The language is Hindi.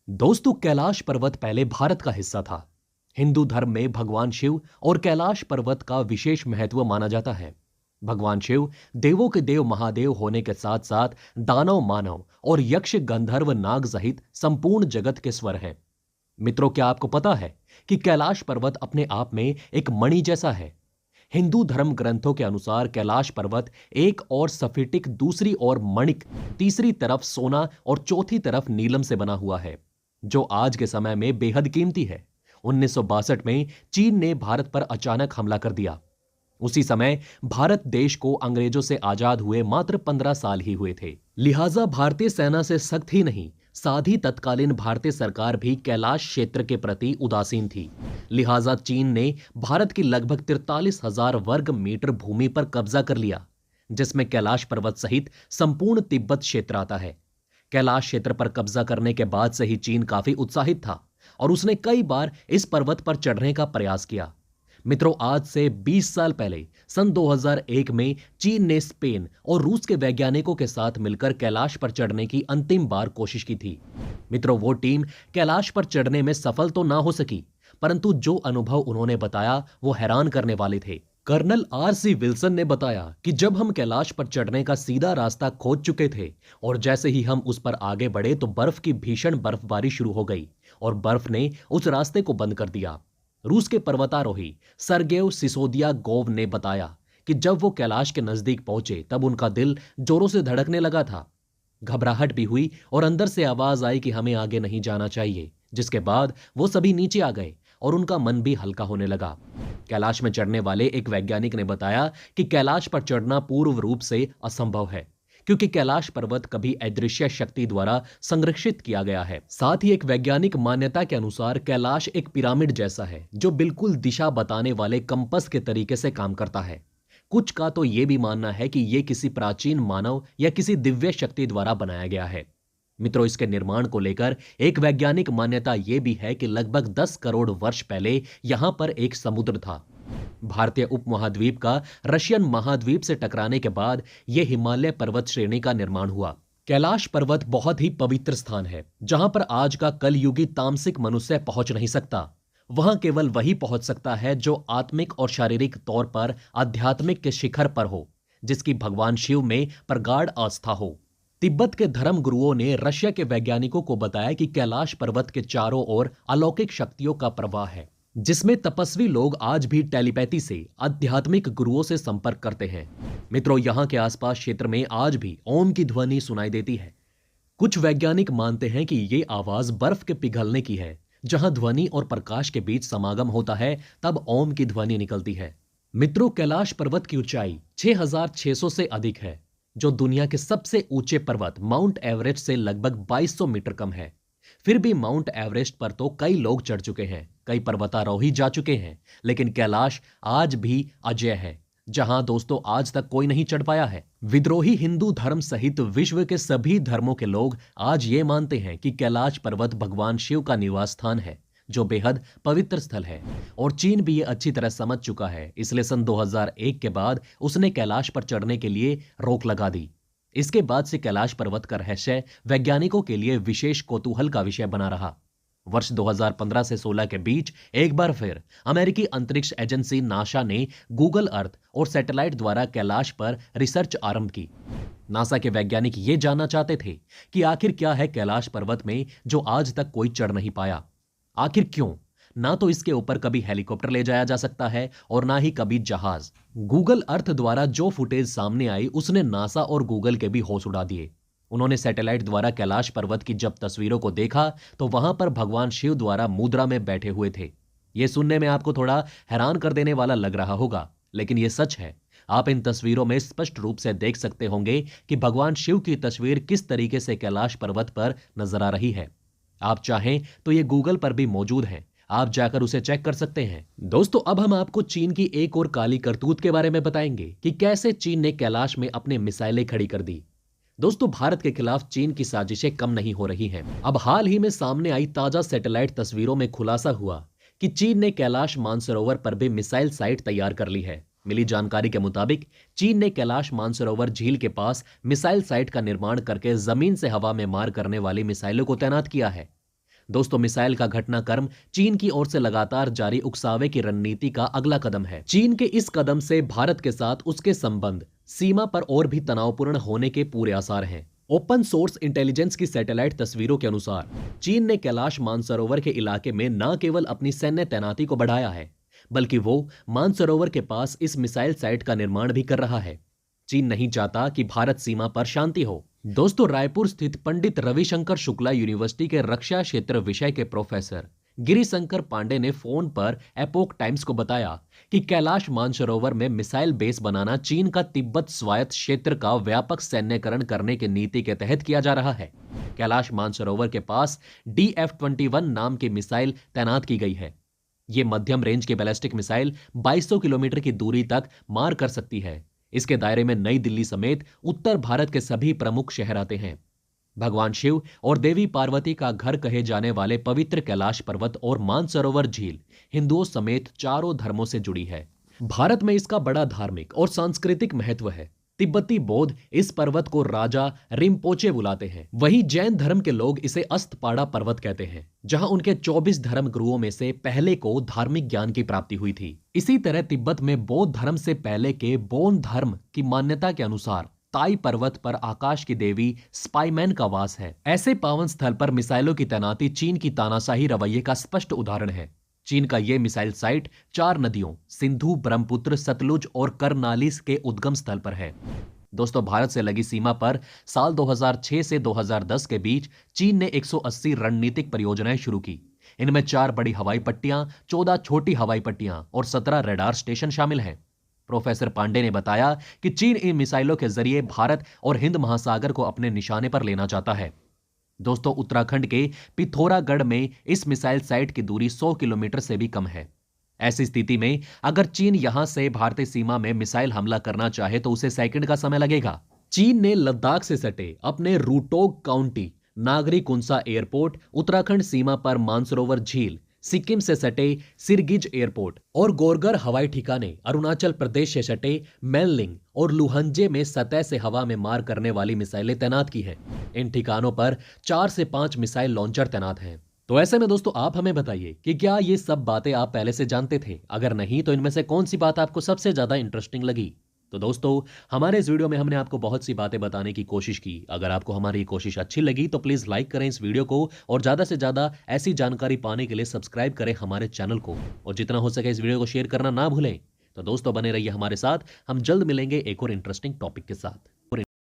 दोस्तों, कैलाश पर्वत पहले भारत का हिस्सा था। हिंदू धर्म में भगवान शिव और कैलाश पर्वत का विशेष महत्व माना जाता है। भगवान शिव देवों के देव महादेव होने के साथ साथ दानव मानव और यक्ष गंधर्व नाग सहित संपूर्ण जगत के स्वर हैं। मित्रों, क्या आपको पता है कि कैलाश पर्वत अपने आप में एक मणि जैसा है। हिंदू धर्म ग्रंथों के अनुसार कैलाश पर्वत एक और सफेटिक, दूसरी ओर मणिक, तीसरी तरफ सोना और चौथी तरफ नीलम से बना हुआ है, जो आज के समय में बेहद कीमती है। 1962 में चीन ने भारत पर अचानक हमला कर दिया। उसी समय भारत देश को अंग्रेजों से आजाद हुए मात्र 15 साल ही हुए थे। लिहाजा भारतीय सेना से सख्त ही नहीं, साथ ही तत्कालीन भारतीय सरकार भी कैलाश क्षेत्र के प्रति उदासीन थी। लिहाजा चीन ने भारत की लगभग 43,000 वर्ग मीटर भूमि पर कब्जा कर लिया, जिसमें कैलाश पर्वत सहित संपूर्ण तिब्बत क्षेत्र आता है। कैलाश क्षेत्र पर कब्जा करने के बाद से ही चीन काफी उत्साहित था और उसने कई बार इस पर्वत पर चढ़ने का प्रयास किया। मित्रों, आज से 20 साल पहले सन 2001 में चीन ने स्पेन और रूस के वैज्ञानिकों के साथ मिलकर कैलाश पर चढ़ने की अंतिम बार कोशिश की थी। मित्रों, वो टीम कैलाश पर चढ़ने में सफल तो ना हो सकी, परंतु जो अनुभव उन्होंने बताया वो हैरान करने वाले थे। कर्नल RC विल्सन ने बताया कि जब हम कैलाश पर चढ़ने का सीधा रास्ता खोज चुके थे और जैसे ही हम उस पर आगे बढ़े तो बर्फ की भीषण बर्फबारी शुरू हो गई और बर्फ ने उस रास्ते को बंद कर दिया। रूस के पर्वतारोही सरगेव सिसोदिया गोव ने बताया कि जब वो कैलाश के नजदीक पहुंचे तब उनका दिल जोरों से धड़कने लगा था। घबराहट भी हुई और अंदर से आवाज आई कि हमें आगे नहीं जाना चाहिए, जिसके बाद वो सभी नीचे आ गए और उनका मन भी हल्का होने लगा। कैलाश में चढ़ने वाले एक वैज्ञानिक ने बताया कि कैलाश पर चढ़ना पूर्ण रूप से असंभव है, क्योंकि कैलाश पर्वत कभी अदृश्य शक्ति द्वारा संरक्षित किया गया है। साथ ही एक वैज्ञानिक मान्यता के अनुसार कैलाश एक पिरामिड जैसा है, जो बिल्कुल दिशा बताने वाले कंपास के तरीके से काम करता है। कुछ का तो यह भी मानना है कि यह किसी प्राचीन मानव या किसी दिव्य शक्ति द्वारा बनाया गया है। मित्रों, इसके निर्माण को लेकर एक वैज्ञानिक मान्यता यह भी है कि लगभग 10 करोड़ वर्ष पहले यहां पर एक समुद्र था। भारतीय उपमहाद्वीप का रशियन महाद्वीप से टकराने के बाद यह हिमालय पर्वत श्रेणी का निर्माण हुआ। कैलाश पर्वत बहुत ही पवित्र स्थान है, जहां पर आज का कलयुगी तामसिक मनुष्य पहुंच नहीं सकता। वहां केवल वही पहुंच सकता है जो आत्मिक और शारीरिक तौर पर आध्यात्मिक के शिखर पर हो, जिसकी भगवान शिव में प्रगाढ़ आस्था हो। तिब्बत के धर्म गुरुओं ने रशिया के वैज्ञानिकों को बताया कि कैलाश पर्वत के चारों ओर अलौकिक शक्तियों का प्रवाह है, जिसमें तपस्वी लोग आज भी टेलीपैथी से आध्यात्मिक गुरुओं से संपर्क करते हैं। मित्रों, यहां के आसपास क्षेत्र में आज भी ओम की ध्वनि सुनाई देती है। कुछ वैज्ञानिक मानते हैं कि ये आवाज बर्फ के पिघलने की है। जहां ध्वनि और प्रकाश के बीच समागम होता है, तब ओम की ध्वनि निकलती है। मित्रों, कैलाश पर्वत की ऊंचाई 6,600 से अधिक है, जो दुनिया के सबसे ऊंचे पर्वत माउंट एवरेस्ट से लगभग 2200 मीटर कम है। फिर भी माउंट एवरेस्ट पर तो कई लोग चढ़ चुके हैं, कई पर्वतारोही जा चुके हैं, लेकिन कैलाश आज भी अजेय है, जहां दोस्तों आज तक कोई नहीं चढ़ पाया है। विद्रोही हिंदू धर्म सहित विश्व के सभी धर्मों के लोग आज ये मानते हैं कि कैलाश पर्वत भगवान शिव का निवास स्थान है, जो बेहद पवित्र स्थल है। और चीन भी ये अच्छी तरह समझ चुका है, इसलिए सन 2001 के बाद उसने कैलाश पर चढ़ने के लिए रोक लगा दी। इसके बाद से कैलाश पर्वत का रहस्य वैज्ञानिकों के लिए विशेष कौतूहल का विषय बना रहा। वर्ष 2015 से 16 के बीच एक बार फिर अमेरिकी अंतरिक्ष एजेंसी नासा ने गूगल अर्थ और सैटेलाइट द्वारा कैलाश पर रिसर्च आरंभ की। नासा के वैज्ञानिक ये जानना चाहते थे कि आखिर क्या है कैलाश पर्वत में जो आज तक कोई चढ़ नहीं पाया। आखिर क्यों? ना तो इसके ऊपर कभी हेलीकॉप्टर ले जाया जा सकता है और ना ही कभी जहाज। गूगल अर्थ द्वारा जो फुटेज सामने आई उसने नासा और गूगल के भी होश उड़ा दिए। उन्होंने सैटेलाइट द्वारा कैलाश पर्वत की जब तस्वीरों को देखा तो वहां पर भगवान शिव द्वारा मुद्रा में बैठे हुए थे। यह सुनने में आपको थोड़ा हैरान कर देने वाला लग रहा होगा, लेकिन यह सच है। आप इन तस्वीरों में स्पष्ट रूप से देख सकते होंगे कि भगवान शिव की तस्वीर किस तरीके से कैलाश पर्वत पर नजर आ रही है। आप चाहें तो यह गूगल पर भी मौजूद है, आप जाकर उसे चेक कर सकते हैं। दोस्तों, अब हम आपको चीन की एक और काली करतूत के बारे में बताएंगे कि कैसे चीन ने कैलाश में अपने मिसाइलें खड़ी कर दी। दोस्तों, भारत के खिलाफ चीन की साजिशें कम नहीं हो रही हैं। अब हाल ही में सामने आई ताजा सैटेलाइट तस्वीरों में खुलासा हुआ कि चीन ने कैलाश मानसरोवर पर भी मिसाइल साइट तैयार कर ली है। मिली जानकारी के मुताबिक चीन ने कैलाश मानसरोवर झील के पास मिसाइल साइट का निर्माण करके जमीन से हवा में मार करने वाली मिसाइलों को तैनात किया है। दोस्तों, मिसाइल का घटनाक्रम चीन की ओर से लगातार जारी उकसावे की रणनीति का अगला कदम है। चीन के इस कदम से भारत के साथ उसके संबंध सीमा पर और भी तनावपूर्ण होने के पूरे आसार हैं। ओपन सोर्स इंटेलिजेंस की सैटेलाइट तस्वीरों के अनुसार चीन ने कैलाश मानसरोवर के इलाके में न केवल अपनी सैन्य तैनाती को बढ़ाया है, बल्कि वो मानसरोवर के पास इस मिसाइल साइट का निर्माण भी कर रहा है। चीन नहीं चाहता कि भारत सीमा पर शांति हो। दोस्तों, रायपुर स्थित पंडित रविशंकर शुक्ला यूनिवर्सिटी के रक्षा क्षेत्र विषय के प्रोफेसर गिरिशंकर पांडे ने फोन पर एपोक टाइम्स को बताया कि कैलाश मानसरोवर में मिसाइल बेस बनाना चीन का तिब्बत स्वायत्त क्षेत्र का व्यापक सैन्यकरण करने की नीति के तहत किया जा रहा है। कैलाश मानसरोवर के पास DF-21 नाम की मिसाइल तैनात की गई है। यह मध्यम रेंज की बैलिस्टिक मिसाइल 2200 किलोमीटर की दूरी तक मार कर सकती है। इसके दायरे में नई दिल्ली समेत उत्तर भारत के सभी प्रमुख शहर आते हैं। भगवान शिव और देवी पार्वती का घर कहे जाने वाले पवित्र कैलाश पर्वत और मानसरोवर झील हिंदुओं समेत चारों धर्मों से जुड़ी है। भारत में इसका बड़ा धार्मिक और सांस्कृतिक महत्व है। तिब्बती बौद्ध इस पर्वत को राजा रिम्पोचे बुलाते हैं। वहीं जैन धर्म के लोग इसे अस्तपाड़ा पर्वत कहते हैं, जहां उनके 24 धर्म गुरुओं में से पहले को धार्मिक ज्ञान की प्राप्ति हुई थी। इसी तरह तिब्बत में बौद्ध धर्म से पहले के बोन धर्म की मान्यता के अनुसार ताई पर्वत पर आकाश की देवी स्पाईमैन का वास है। ऐसे पावन स्थल पर मिसाइलों की तैनाती चीन की तानाशाही रवैये का स्पष्ट उदाहरण है। चीन का यह मिसाइल साइट 4 नदियों सिंधु, ब्रह्मपुत्र, सतलुज और करनाली के उद्गम स्थल पर है। दोस्तों, भारत से लगी सीमा पर साल 2006 से 2010 के बीच चीन ने 180 रणनीतिक परियोजनाएं शुरू की। इनमें 4 बड़ी हवाई पट्टियां, 14 छोटी हवाई पट्टियां और 17 रडार स्टेशन शामिल हैं। प्रोफेसर पांडे ने बताया कि चीन इन मिसाइलों के जरिए भारत और हिंद महासागर को अपने निशाने पर लेना चाहता है। दोस्तों, उत्तराखंड के पिथौरागढ़ में इस मिसाइल साइट की दूरी 100 किलोमीटर से भी कम है। ऐसी स्थिति में अगर चीन यहां से भारतीय सीमा में मिसाइल हमला करना चाहे तो उसे सेकंड का समय लगेगा। चीन ने लद्दाख से सटे अपने रूटोग काउंटी नागरी कुंसा एयरपोर्ट, उत्तराखंड सीमा पर मानसरोवर झील, सिक्किम से सटे सिरगिज एयरपोर्ट और गोरगर हवाई ठिकाने, अरुणाचल प्रदेश से सटे मेनलिंग और लुहंजे में सतह से हवा में मार करने वाली मिसाइलें तैनात की हैं। इन ठिकानों पर 4 से 5 मिसाइल लॉन्चर तैनात हैं। तो ऐसे में दोस्तों, आप हमें बताइए कि क्या ये सब बातें आप पहले से जानते थे? अगर नहीं तो इनमें से कौन सी बात आपको सबसे ज्यादा इंटरेस्टिंग लगी? तो दोस्तों, हमारे इस वीडियो में हमने आपको बहुत सी बातें बताने की कोशिश की। अगर आपको हमारी कोशिश अच्छी लगी तो प्लीज लाइक करें इस वीडियो को और ज्यादा से ज्यादा ऐसी जानकारी पाने के लिए सब्सक्राइब करें हमारे चैनल को और जितना हो सके इस वीडियो को शेयर करना ना भूलें। तो दोस्तों, बने रहिए हमारे साथ। हम जल्द मिलेंगे एक और इंटरेस्टिंग टॉपिक के साथ।